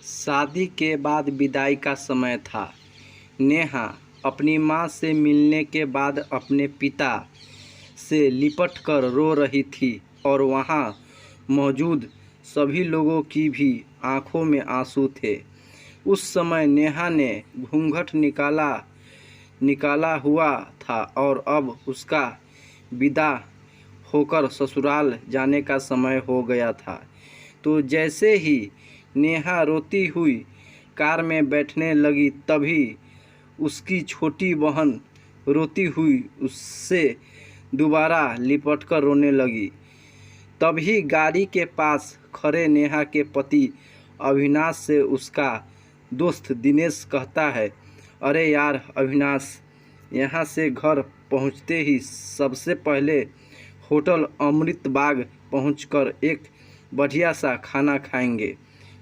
शादी के बाद विदाई का समय था। नेहा अपनी माँ से मिलने के बाद अपने पिता से लिपट कर रो रही थी और वहाँ मौजूद सभी लोगों की भी आंखों में आंसू थे। उस समय नेहा ने घूंघट निकाला हुआ था और अब उसका विदा होकर ससुराल जाने का समय हो गया था। तो जैसे ही नेहा रोती हुई कार में बैठने लगी, तभी उसकी छोटी बहन रोती हुई उससे दोबारा लिपटकर रोने लगी। तभी गाड़ी के पास खड़े नेहा के पति अविनाश से उसका दोस्त दिनेश कहता है, अरे यार अविनाश, यहाँ से घर पहुँचते ही सबसे पहले होटल अमृत बाग पहुँचकर एक बढ़िया सा खाना खाएंगे,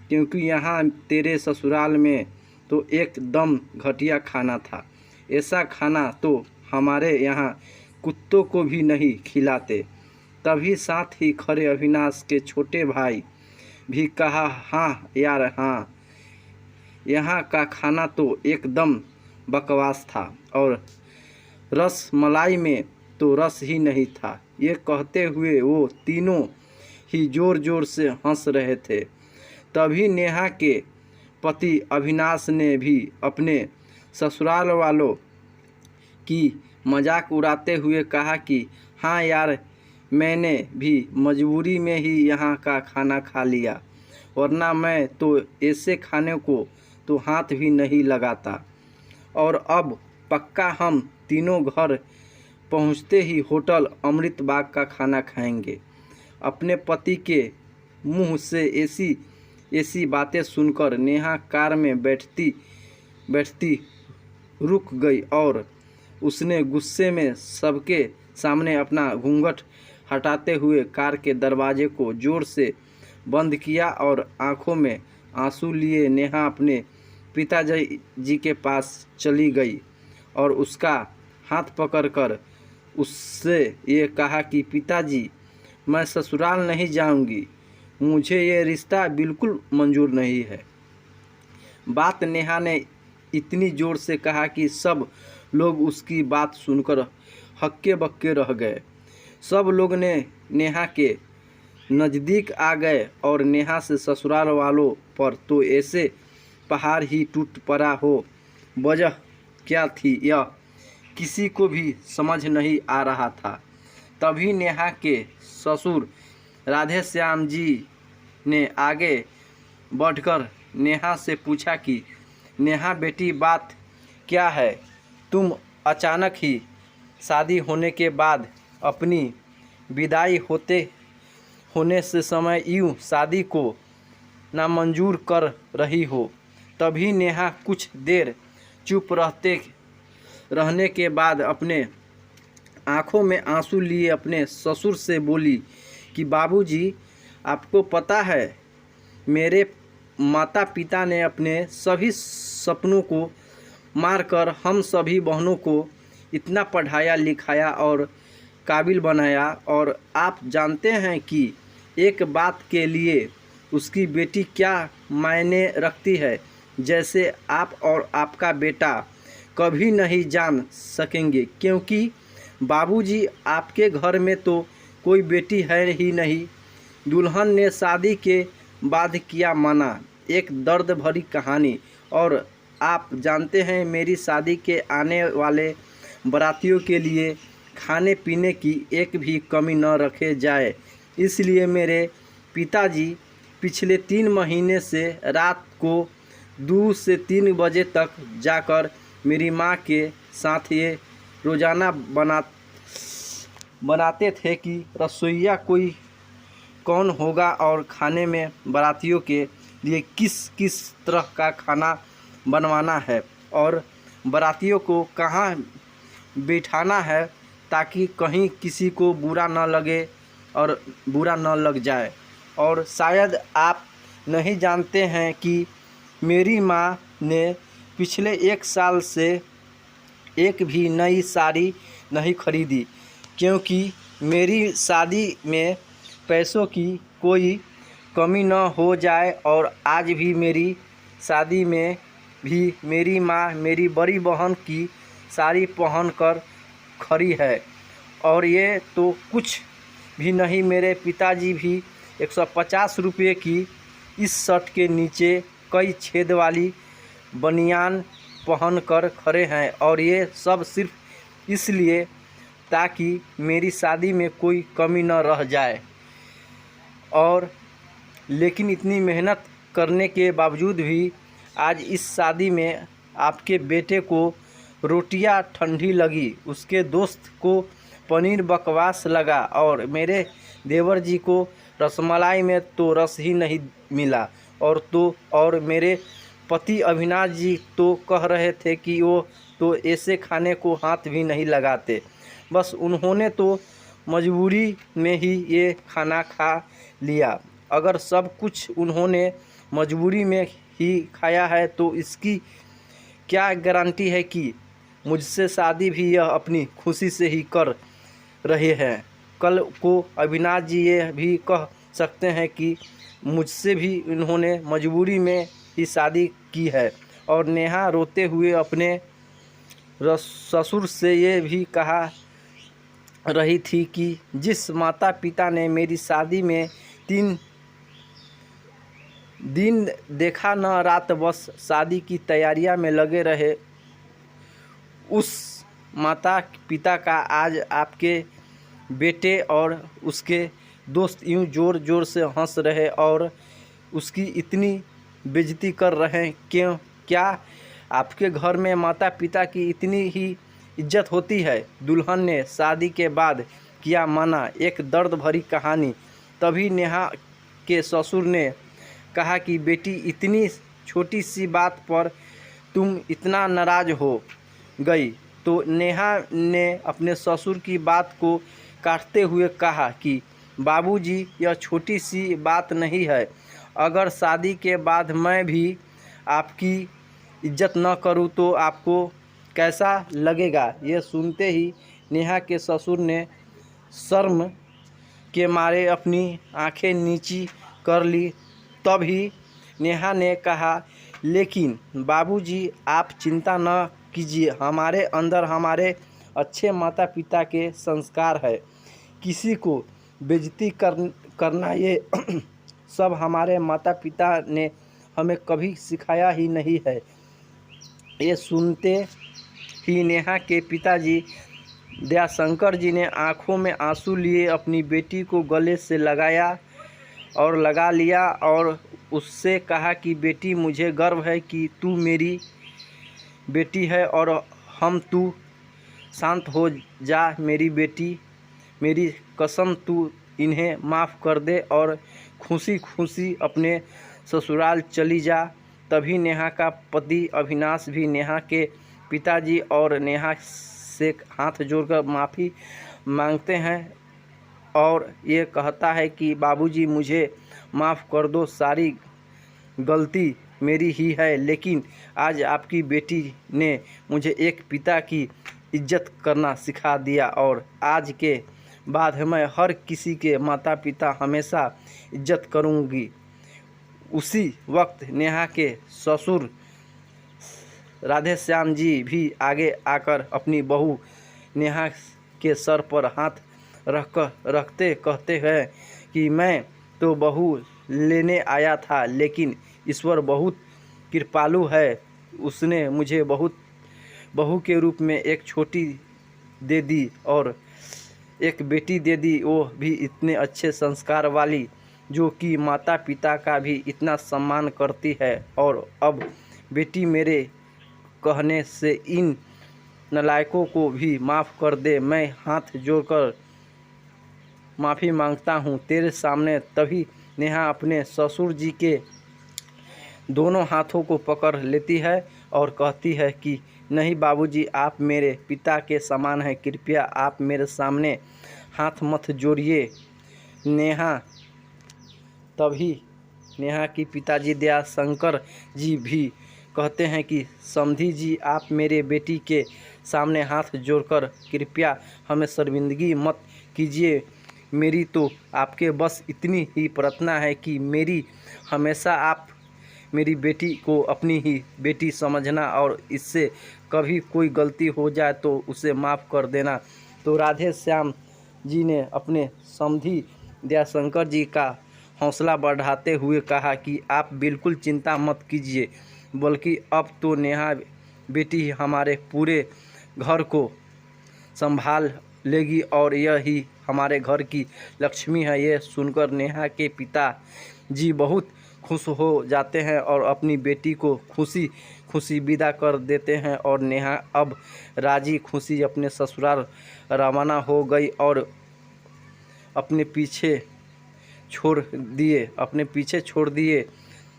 क्योंकि यहाँ तेरे ससुराल में तो एकदम घटिया खाना था। ऐसा खाना तो हमारे यहाँ कुत्तों को भी नहीं खिलाते। तभी साथ ही खड़े अविनाश के छोटे भाई भी कहा, हाँ यार हाँ, यहाँ का खाना तो एकदम बकवास था और रस मलाई में तो रस ही नहीं था। ये कहते हुए वो तीनों ही ज़ोर ज़ोर से हंस रहे थे। तभी नेहा के पति अविनाश ने भी अपने ससुराल वालों की मजाक उड़ाते हुए कहा कि हाँ यार, मैंने भी मजबूरी में ही यहाँ का खाना खा लिया, वरना मैं तो ऐसे खाने को तो हाथ भी नहीं लगाता। और अब पक्का हम तीनों घर पहुँचते ही होटल अमृत बाग का खाना खाएंगे। अपने पति के मुंह से ऐसी बातें सुनकर नेहा कार में बैठती रुक गई और उसने गुस्से में सबके सामने अपना घूंघट हटाते हुए कार के दरवाजे को ज़ोर से बंद किया और आंखों में आंसू लिए नेहा अपने पिताजी के पास चली गई और उसका हाथ पकड़कर उससे ये कहा कि पिताजी, मैं ससुराल नहीं जाऊंगी, मुझे ये रिश्ता बिल्कुल मंजूर नहीं है। बात नेहा ने इतनी ज़ोर से कहा कि सब लोग उसकी बात सुनकर हक्के बक्के रह गए। सब लोग ने नेहा के नज़दीक आ गए और नेहा से ससुराल वालों पर तो ऐसे पहाड़ ही टूट पड़ा हो। वजह क्या थी यह किसी को भी समझ नहीं आ रहा था। तभी नेहा के ससुर राधेश्याम जी ने आगे बढ़कर नेहा से पूछा कि नेहा बेटी, बात क्या है? तुम अचानक ही शादी होने के बाद अपनी विदाई होने से समय यूँ शादी को नामंजूर कर रही हो। तभी नेहा कुछ देर चुप रहने के बाद अपने आँखों में आंसू लिए अपने ससुर से बोली कि बाबूजी, आपको पता है, मेरे माता पिता ने अपने सभी सपनों को मारकर हम सभी बहनों को इतना पढ़ाया लिखाया और काबिल बनाया, और आप जानते हैं कि एक बात के लिए उसकी बेटी क्या मायने रखती है, जैसे आप और आपका बेटा कभी नहीं जान सकेंगे, क्योंकि बाबूजी, आपके घर में तो कोई बेटी है ही नहीं। दुल्हन ने शादी के बाद किया मना, एक दर्द भरी कहानी। और आप जानते हैं, मेरी शादी के आने वाले बारातियों के लिए खाने पीने की एक भी कमी न रखे जाए, इसलिए मेरे पिताजी पिछले 3 महीने से रात को 2 से 3 बजे तक जाकर मेरी माँ के साथ ये रोज़ाना बनाते थे कि रसोइया कौन होगा और खाने में बारातियों के लिए किस किस तरह का खाना बनवाना है और बारातियों को कहाँ बिठाना है, ताकि कहीं किसी को बुरा न लगे और बुरा न लग जाए। और शायद आप नहीं जानते हैं कि मेरी माँ ने पिछले 1 साल से एक भी नई साड़ी नहीं खरीदी, क्योंकि मेरी शादी में पैसों की कोई कमी न हो जाए। और आज भी मेरी शादी में भी मेरी माँ मेरी बड़ी बहन की साड़ी पहनकर खड़ी है, और ये तो कुछ भी नहीं, मेरे पिताजी भी 150 रुपये की इस शर्ट के नीचे कई छेद वाली बनियान पहनकर खड़े हैं, और ये सब सिर्फ इसलिए ताकि मेरी शादी में कोई कमी न रह जाए। और लेकिन इतनी मेहनत करने के बावजूद भी आज इस शादी में आपके बेटे को रोटियां ठंडी लगी, उसके दोस्त को पनीर बकवास लगा, और मेरे देवर जी को रसमलाई में तो रस ही नहीं मिला, और मेरे पति अविनाश जी तो कह रहे थे कि वो तो ऐसे खाने को हाथ भी नहीं लगाते, बस उन्होंने तो मजबूरी में ही ये खाना खा लिया। अगर सब कुछ उन्होंने मजबूरी में ही खाया है तो इसकी क्या गारंटी है कि मुझसे शादी भी यह अपनी खुशी से ही कर रहे हैं। कल को अविनाश जी ये भी कह सकते हैं कि मुझसे भी उन्होंने मजबूरी में ही शादी की है। और नेहा रोते हुए अपने ससुर से ये भी कहा रही थी कि जिस माता पिता ने मेरी शादी में 3 दिन देखा न रात बस शादी की तैयारियां में लगे रहे, उस माता पिता का आज आपके बेटे और उसके दोस्त यूं ज़ोर ज़ोर से हंस रहे और उसकी इतनी बेइज्जती कर रहे हैं। क्यों? क्या आपके घर में माता पिता की इतनी ही इज्जत होती है? दुल्हन ने शादी के बाद किया माना। एक दर्द भरी कहानी। तभी नेहा के ससुर ने कहा कि बेटी, इतनी छोटी सी बात पर तुम इतना नाराज़ हो गई। तो नेहा ने अपने ससुर की बात को काटते हुए कहा कि बाबूजी, यह छोटी सी बात नहीं है। अगर शादी के बाद मैं भी आपकी इज्जत न करूं तो आपको कैसा लगेगा? यह सुनते ही नेहा के ससुर ने शर्म के मारे अपनी आंखें नीची कर ली। तभी नेहा ने कहा, लेकिन बाबूजी, आप चिंता न कीजिए, हमारे अंदर हमारे अच्छे माता पिता के संस्कार है। किसी को बेइज्जती करना ये सब हमारे माता पिता ने हमें कभी सिखाया ही नहीं है। ये सुनते ही नेहा के पिताजी दयाशंकर जी ने आंखों में आंसू लिए अपनी बेटी को गले से लगा लिया और उससे कहा कि बेटी, मुझे गर्व है कि तू मेरी बेटी है, और तू शांत हो जा मेरी बेटी। मेरी कसम, तू इन्हें माफ़ कर दे और खुशी खुशी अपने ससुराल चली जा। तभी नेहा का पति अविनाश भी नेहा के पिताजी और नेहा से हाथ जोड़कर माफ़ी मांगते हैं और ये कहता है कि बाबूजी, मुझे माफ़ कर दो, सारी गलती मेरी ही है, लेकिन आज आपकी बेटी ने मुझे एक पिता की इज्जत करना सिखा दिया, और आज के बाद मैं हर किसी के माता पिता हमेशा इज्जत करूंगी। उसी वक्त नेहा के ससुर राधेश्याम जी भी आगे आकर अपनी बहू नेहा के सर पर हाथ रखते कहते हैं कि मैं तो बहू लेने आया था, लेकिन ईश्वर बहुत कृपालु है। उसने मुझे बहू के रूप में एक छोटी दे दी और एक बेटी दे दी, वो भी इतने अच्छे संस्कार वाली, जो कि माता पिता का भी इतना सम्मान करती है। और अब बेटी, मेरे कहने से इन नालायकों को भी माफ़ कर दे। मैं हाथ जोड़कर माफ़ी मांगता हूँ तेरे सामने। तभी नेहा अपने ससुर जी के दोनों हाथों को पकड़ लेती है और कहती है कि नहीं बाबूजी, आप मेरे पिता के समान हैं, कृपया आप मेरे सामने हाथ मत जोड़िए। तभी नेहा की पिताजी दयाशंकर जी भी कहते हैं कि समधी जी, आप मेरे बेटी के सामने हाथ जोड़कर कृपया हमें शर्मिंदगी मत कीजिए। मेरी तो आपके बस इतनी ही प्रार्थना है कि मेरी हमेशा आप मेरी बेटी को अपनी ही बेटी समझना और इससे कभी कोई गलती हो जाए तो उसे माफ़ कर देना। तो राधे श्याम जी ने अपने समधी दयाशंकर जी का हौसला बढ़ाते हुए कहा कि आप बिल्कुल चिंता मत कीजिए, बल्कि अब तो नेहा बेटी हमारे पूरे घर को संभाल लेगी और यह ही हमारे घर की लक्ष्मी है। ये सुनकर नेहा के पिता जी बहुत खुश हो जाते हैं और अपनी बेटी को खुशी खुशी विदा कर देते हैं और नेहा अब राजी खुशी अपने ससुराल रवाना हो गई और अपने पीछे छोड़ दिए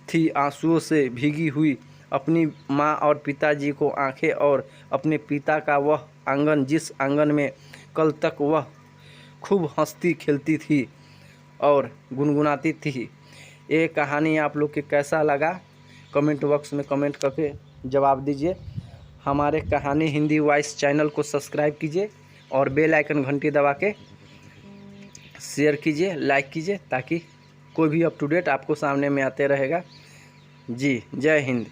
थी आंसुओं से भीगी हुई अपनी माँ और पिताजी को आंखें और अपने पिता का वह आंगन जिस आंगन में कल तक वह खूब हंसती खेलती थी और गुनगुनाती थी। ये कहानी आप लोग के कैसा लगा कमेंट बॉक्स में कमेंट करके जवाब दीजिए। हमारे कहानी हिंदी वॉइस चैनल को सब्सक्राइब कीजिए और बेल आइकन घंटी दबा के शेयर कीजिए, लाइक कीजिए, ताकि कोई भी अप टू डेट आपको सामने में आते रहेगा। जी जय हिंद।